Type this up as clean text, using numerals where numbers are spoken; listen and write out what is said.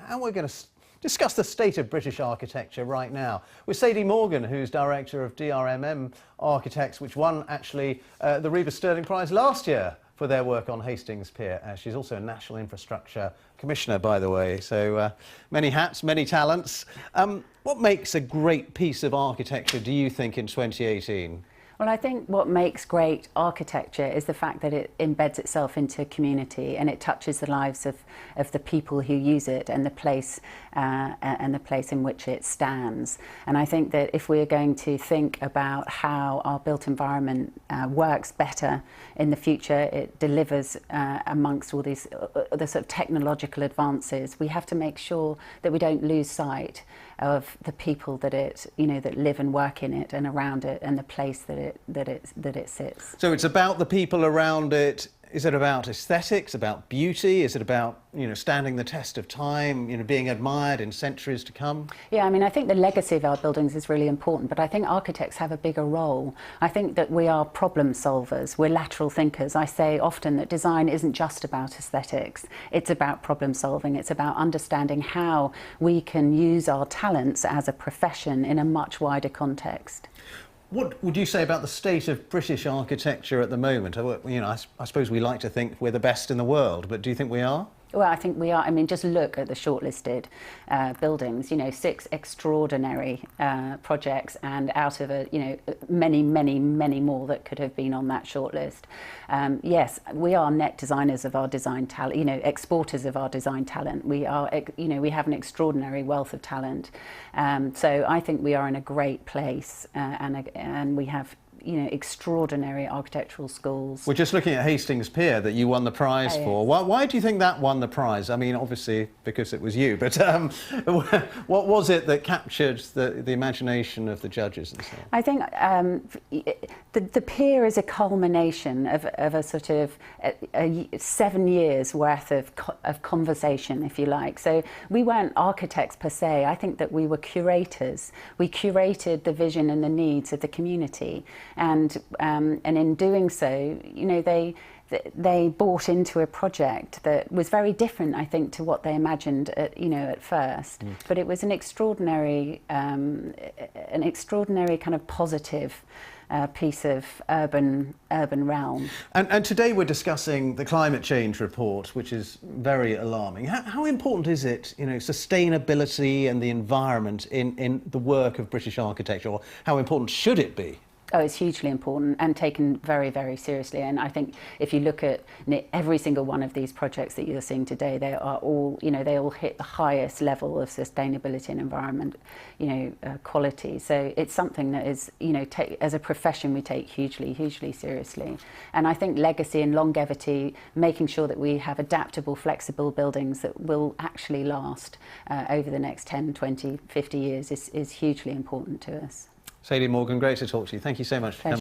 And we're going to discuss the state of British architecture right now with Sadie Morgan, who's director of dRMM Architects, which won actually the Stirling Prize last year for their work on Hastings Pier. She's also a National Infrastructure Commissioner, by the way, so many hats, many talents. What makes a great piece of architecture, do you think, in 2018? Well, I think what makes great architecture is the fact that it embeds itself into a community and it touches the lives of the people who use it and the place in which it stands. And I think that if we're going to think about how our built environment works better in the future, it delivers amongst all these the sort of technological advances, we have to make sure that we don't lose sight of the people that that live and work in it and around it, and the place that it sits. So it's about the people around it. Is it about aesthetics, about beauty? Is it about, standing the test of time, being admired in centuries to come? Yeah, I mean, I think the legacy of our buildings is really important, but I think architects have a bigger role. I think that we are problem solvers, we're lateral thinkers. I say often that design isn't just about aesthetics, it's about problem solving, it's about understanding how we can use our talents as a profession in a much wider context. What would you say about the state of British architecture at the moment? I suppose we like to think we're the best in the world, but do you think we are? Well, I think we are. I mean, just look at the shortlisted buildings, 6 extraordinary projects, and out of many more that could have been on that shortlist. Yes, we are net designers of our design talent, exporters of our design talent. We are, we have an extraordinary wealth of talent. So I think we are in a great place, and we have extraordinary architectural schools. We're just looking at Hastings Pier that you won the prize for. Why do you think that won the prize? I mean, obviously because it was you, but what was it that captured the imagination of the judges and so on? I think the pier is a culmination of a sort of 7 years worth of conversation, if you like. So we weren't architects per se. I think that we were curators. We curated the vision and the needs of the community. And in doing so, they bought into a project that was very different, I think, to what they imagined at first. But it was an extraordinary kind of positive piece of urban realm. And today we're discussing the climate change report, which is very alarming. How important is it, sustainability and the environment in the work of British architecture, or how important should it be? Oh, it's hugely important and taken very, very seriously. And I think if you look at every single one of these projects that you're seeing today, they are all, they all hit the highest level of sustainability and environment, quality. So it's something that is, as a profession, we take hugely, hugely seriously. And I think legacy and longevity, making sure that we have adaptable, flexible buildings that will actually last over the next 10, 20, 50 years is hugely important to us. Sadie Morgan, great to talk to you. Thank you so much for coming.